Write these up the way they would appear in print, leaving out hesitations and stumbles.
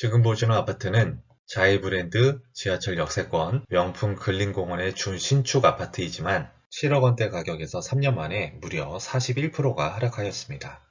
지금 보시는 아파트는 자이 브랜드 지하철 역세권 명품 근린공원의 준신축 아파트이지만 7억 원대 가격에서 3년 만에 무려 41%가 하락하였습니다.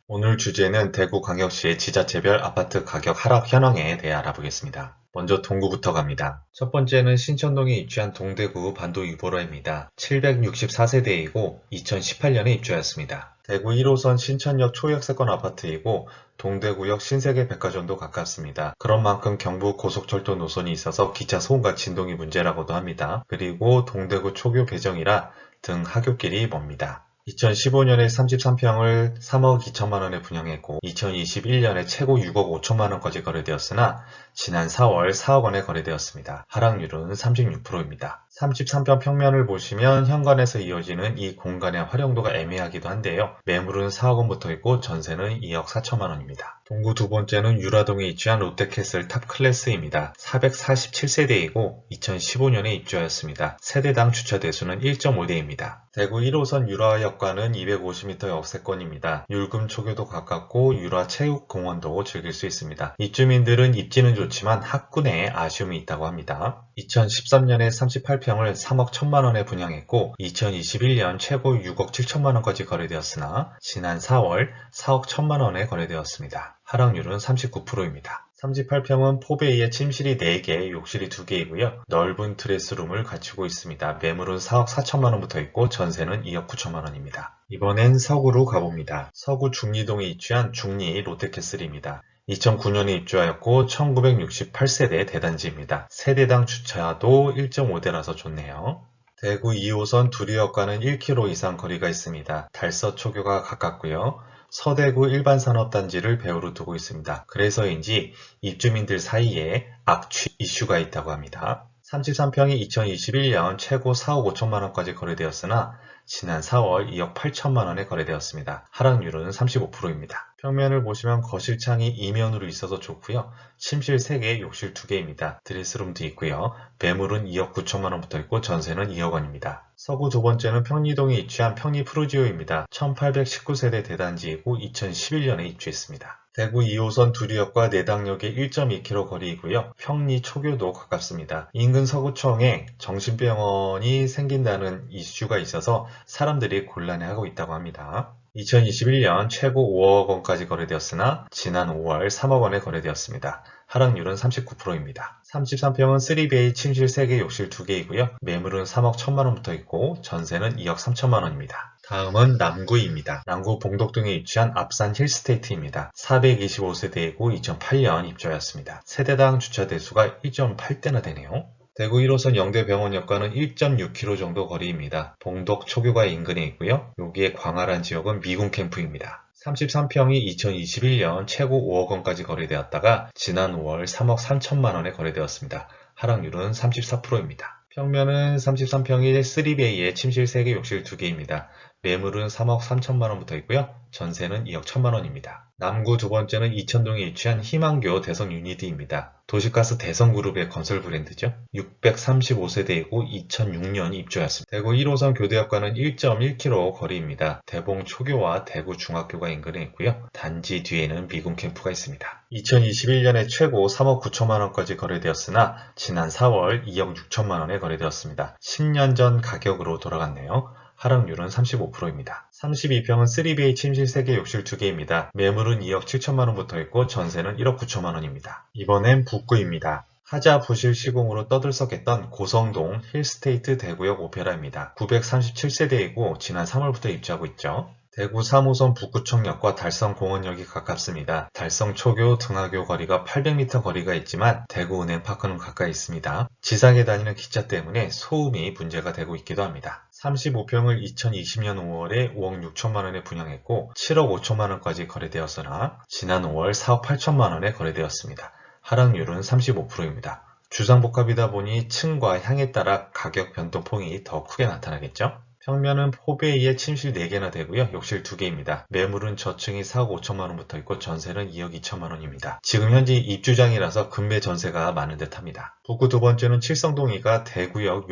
오늘 주제는 대구광역시의 지자체별 아파트 가격 하락 현황에 대해 알아보겠습니다. 먼저 동구부터 갑니다. 첫 번째는 신천동에 입주한 동대구 반도 유보로입니다. 764세대이고 2018년에 입주하였습니다. 대구 1호선 신천역 초역세권 아파트이고 동대구역 신세계 백화점도 가깝습니다. 그런 만큼 경부 고속철도 노선이 있어서 기차 소음과 진동이 문제라고도 합니다. 그리고 동대구 초교 개정이라 등 하굣길이 멉니다. 2015년에 33평을 3억 2천만 원에 분양했고 2021년에 최고 6억 5천만 원까지 거래되었으나 지난 4월 4억 원에 거래되었습니다. 하락률은 36%입니다. 33평 평면을 보시면 현관에서 이어지는 이 공간의 활용도가 애매하기도 한데요. 매물은 4억 원부터 있고 전세는 2억 4천만 원입니다. 동구 두 번째는 유라동에 입주한 롯데캐슬 탑클래스입니다. 447세대이고 2015년에 입주하였습니다. 세대당 주차 대수는 1.5대입니다. 대구 1호선 유라역과는 250m 역세권입니다. 율금 초교도 가깝고 유라 체육공원도 즐길 수 있습니다. 입주민들은 입지는 좋지만 학군에 아쉬움이 있다고 합니다. 2013년에 38평을 3억 1천만 원에 분양했고 2021년 최고 6억 7천만 원까지 거래되었으나 지난 4월 4억 1천만 원에 거래되었습니다. 하락률은 39%입니다. 38평은 포베이에 침실이 4개, 욕실이 2개이고요. 넓은 드레스룸을 갖추고 있습니다. 매물은 4억 4천만 원부터 있고 전세는 2억 9천만 원입니다. 이번엔 서구로 가봅니다. 서구 중리동에 입주한 중리 롯데캐슬입니다. 2009년에 입주하였고 1968세대 대단지입니다. 세대당 주차도 1.5대라서 좋네요. 대구 2호선 두리역과는 1km 이상 거리가 있습니다. 달서 초교가 가깝고요. 서대구 일반산업단지를 배후로 두고 있습니다. 그래서인지 입주민들 사이에 악취 이슈가 있다고 합니다. 33평이 2021년 최고 4억 5천만 원까지 거래되었으나 지난 4월 2억 8천만 원에 거래되었습니다. 하락률은 35%입니다. 평면을 보시면 거실창이 이면으로 있어서 좋고요. 침실 3개, 욕실 2개입니다. 드레스룸도 있고요. 매물은 2억 9천만 원부터 있고 전세는 2억 원입니다. 서구 두 번째는 평리동에 입주한 평리 푸르지오입니다. 1819세대 대단지이고 2011년에 입주했습니다. 대구 2호선 두리역과 내당역의 1.2km 거리이고요. 평리 초교도 가깝습니다. 인근 서구청에 정신병원이 생긴다는 이슈가 있어서 사람들이 곤란해하고 있다고 합니다. 2021년 최고 5억 원까지 거래되었으나 지난 5월 3억 원에 거래되었습니다. 하락률은 39%입니다. 33평은 3베이 침실 3개, 욕실 2개이고요. 매물은 3억 1천만 원부터 있고 전세는 2억 3천만 원입니다. 다음은 남구입니다. 남구 봉덕동에 입주한 앞산 힐스테이트입니다. 425세대이고 2008년 입주하였습니다. 세대당 주차 대수가 1.8대나 되네요. 대구 1호선 영대병원역과는 1.6km 정도 거리입니다. 봉덕 초교가 인근에 있고요. 여기에 광활한 지역은 미군 캠프입니다. 33평이 2021년 최고 5억 원까지 거래되었다가 지난 5월 3억 3천만 원에 거래되었습니다. 하락률은 34%입니다. 평면은 33평이 3베이에 침실 3개, 욕실 2개입니다. 매물은 3억 3천만 원부터 있고요. 전세는 2억 1천만 원입니다. 남구 두 번째는 이천동에 위치한 희망교 대성 유니디입니다. 도시가스 대성그룹의 건설 브랜드죠. 635세대이고 2006년 입주하였습니다. 대구 1호선 교대역과는 1.1km 거리입니다. 대봉 초교와 대구 중학교가 인근에 있고요. 단지 뒤에는 미군 캠프가 있습니다. 2021년에 최고 3억 9천만 원까지 거래되었으나 지난 4월 2억 6천만 원에 거래되었습니다. 10년 전 가격으로 돌아갔네요. 하락률은 35%입니다. 32평은 3베이 침실 3개, 욕실 2개입니다. 매물은 2억 7천만 원부터 있고 전세는 1억 9천만 원입니다. 이번엔 북구입니다. 하자 부실 시공으로 떠들썩했던 고성동 힐스테이트 대구역 오페라입니다. 937세대이고 지난 3월부터 입주하고 있죠. 대구 3호선 북구청역과 달성공원역이 가깝습니다. 달성초교 등하교 거리가 800m 거리가 있지만 대구은행파크는 가까이 있습니다. 지상에 다니는 기차 때문에 소음이 문제가 되고 있기도 합니다. 35평을 2020년 5월에 5억 6천만 원에 분양했고 7억 5천만 원까지 거래되었으나 지난 5월 4억 8천만 원에 거래되었습니다. 하락률은 35%입니다. 주상복합이다 보니 층과 향에 따라 가격 변동폭이 더 크게 나타나겠죠? 평면은 포베이에 침실 4개나 되고요. 욕실 2개입니다. 매물은 저층이 4억 5천만 원부터 있고 전세는 2억 2천만 원입니다. 지금 현재 입주장이라서 금매 전세가 많은 듯 합니다. 북구 두 번째는 칠성동이가 대구역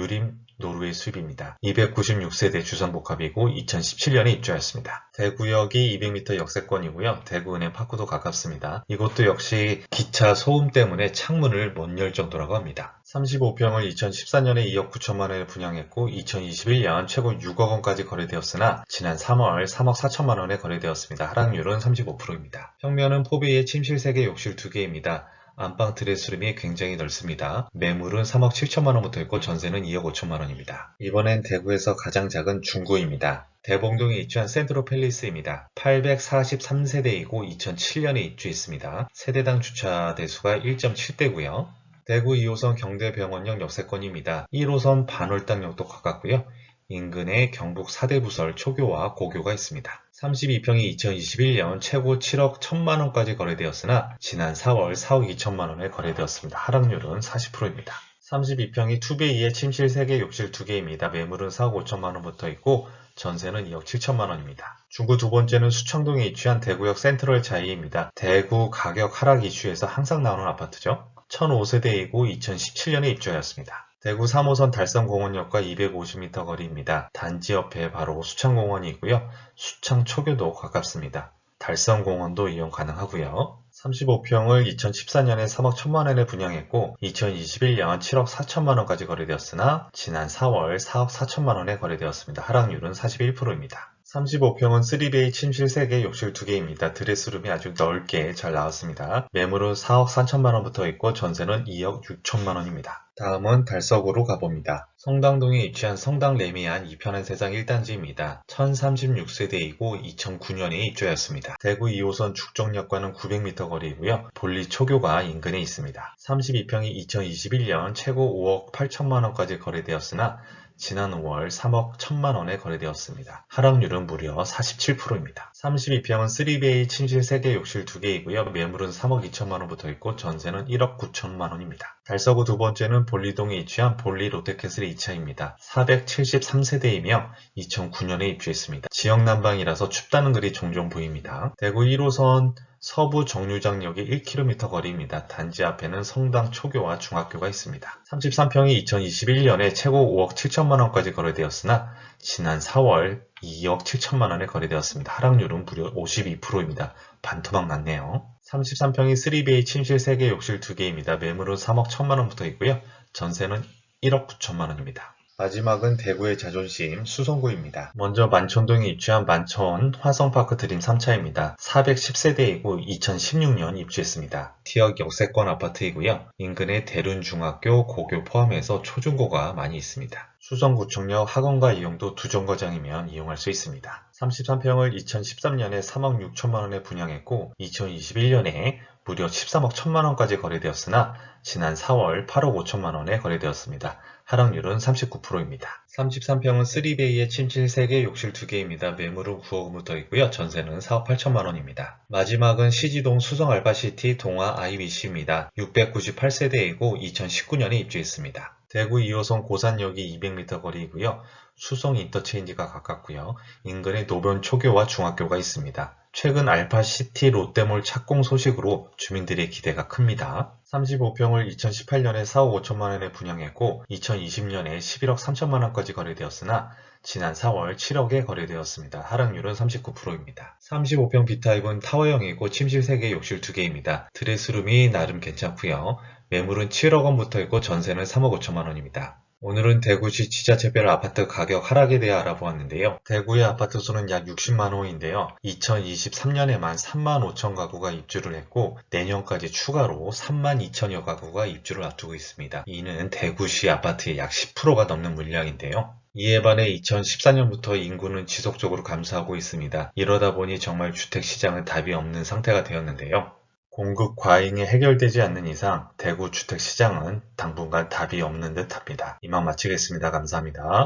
노르웨이 수입입니다. 296세대 주상복합이고 2017년에 입주하였습니다. 대구역이 200m 역세권이고요. 대구은행 파크도 가깝습니다. 이곳도 역시 기차 소음 때문에 창문을 못 열 정도라고 합니다. 35평을 2014년에 2억 9천만 원에 분양했고 2021년 최고 6억 원까지 거래되었으나 지난 3월 3억 4천만 원에 거래되었습니다. 하락률은 35%입니다. 평면은 포베이에 침실 3개, 욕실 2개입니다. 안방 드레스룸이 굉장히 넓습니다. 매물은 3억 7천만 원부터 있고 전세는 2억 5천만 원입니다. 이번엔 대구에서 가장 작은 중구입니다. 대봉동에 입주한 센트로 팰리스입니다. 843세대이고 2007년에 입주했습니다. 세대당 주차 대수가 1.7대고요. 대구 2호선 경대병원역 역세권입니다. 1호선 반월당역도 가깝고요. 인근에 경북 4대 부설 초교와 고교가 있습니다. 32평이 2021년 최고 7억 1천만 원까지 거래되었으나 지난 4월 4억 2천만 원에 거래되었습니다. 하락률은 40%입니다. 32평이 2베이에 침실 3개, 욕실 2개입니다. 매물은 4억 5천만 원부터 있고 전세는 2억 7천만 원입니다. 중구 두 번째는 수창동에 위치한 대구역 센트럴 자이입니다. 대구 가격 하락 이슈에서 항상 나오는 아파트죠. 1005세대이고 2017년에 입주하였습니다. 대구 3호선 달성공원역과 250m 거리입니다. 단지 옆에 바로 수창공원이 있고요. 수창 초교도 가깝습니다. 달성공원도 이용 가능하고요. 35평을 2014년에 3억 1천만 원에 분양했고 2021년 7억 4천만 원까지 거래되었으나 지난 4월 4억 4천만 원에 거래되었습니다. 하락률은 41%입니다. 35평은 3베이 침실 3개, 욕실 2개입니다. 드레스룸이 아주 넓게 잘 나왔습니다. 매물은 4억 4천만 원부터 있고 전세는 2억 6천만 원입니다. 다음은 달서구로 가봅니다. 성당동에 위치한 성당 레미안 이편한 세상 1단지입니다. 1036세대이고 2009년에 입주하였습니다. 대구 2호선 죽정역과는 900m 거리이고요. 볼리 초교가 인근에 있습니다. 32평이 2021년 최고 5억 8천만 원까지 거래되었으나 지난 5월 3억 1천만 원에 거래되었습니다. 하락률은 무려 47%입니다. 32평은 3베이 침실 3개, 욕실 2개이고요. 매물은 3억 2천만 원부터 있고 전세는 1억 9천만 원입니다. 달서구 두 번째는 볼리동에 위치한 볼리 롯데캐슬의 2차입니다. 473세대이며 2009년에 입주했습니다. 지역 난방이라서 춥다는 글이 종종 보입니다. 대구 1호선 서부 정류장역이 1km 거리입니다. 단지 앞에는 성당 초교와 중학교가 있습니다. 33평이 2021년에 최고 5억 7천만 원까지 거래되었으나 지난 4월 2억 7천만 원에 거래되었습니다. 하락률은 무려 52%입니다. 반토막 났네요. 33평이 3베이 침실 3개, 욕실 2개입니다. 매물은 3억 1천만 원부터 있고요. 전세는 1억 9천만 원입니다. 마지막은 대구의 자존심 수성구입니다. 먼저 만촌동에 입주한 만촌 화성파크 드림 3차입니다. 410세대이고 2016년 입주했습니다. 티역 역세권 아파트이고요. 인근에 대륜중학교, 고교 포함해서 초중고가 많이 있습니다. 수성구청역 학원가 이용도 두 정거장이면 이용할 수 있습니다. 33평을 2013년에 3억 6천만 원에 분양했고 2021년에 무려 13억 1천만 원까지 거래되었으나 지난 4월 8억 5천만 원에 거래되었습니다. 하락률은 39%입니다. 33평은 3베이에 침실 3개, 욕실 2개입니다. 매물은 9억 원부터 있고요. 전세는 4억 8천만 원입니다. 마지막은 시지동 수성 알파시티 동아 IBC입니다. 698세대이고 2019년에 입주했습니다. 대구 2호선 고산역이 200m 거리이고요. 수성 인터체인지가 가깝고요. 인근에 노변 초교와 중학교가 있습니다. 최근 알파시티 롯데몰 착공 소식으로 주민들의 기대가 큽니다. 35평을 2018년에 4억 5천만 원에 분양했고 2020년에 11억 3천만 원까지 거래되었으나 지난 4월 7억에 거래되었습니다. 하락률은 39%입니다. 35평 B타입은 타워형이고 침실 3개, 욕실 2개입니다. 드레스룸이 나름 괜찮고요. 매물은 7억 원부터 있고 전세는 3억 5천만 원입니다. 오늘은 대구시 지자체별 아파트 가격 하락에 대해 알아보았는데요. 대구의 아파트 수는 약 60만 호인데요. 2023년에만 3만 5천 가구가 입주를 했고 내년까지 추가로 3만 2천여 가구가 입주를 앞두고 있습니다. 이는 대구시 아파트의 약 10%가 넘는 물량인데요. 이에 반해 2014년부터 인구는 지속적으로 감소하고 있습니다. 이러다 보니 정말 주택시장은 답이 없는 상태가 되었는데요. 공급 과잉이 해결되지 않는 이상 대구 주택시장은 당분간 답이 없는 듯 합니다. 이만 마치겠습니다. 감사합니다.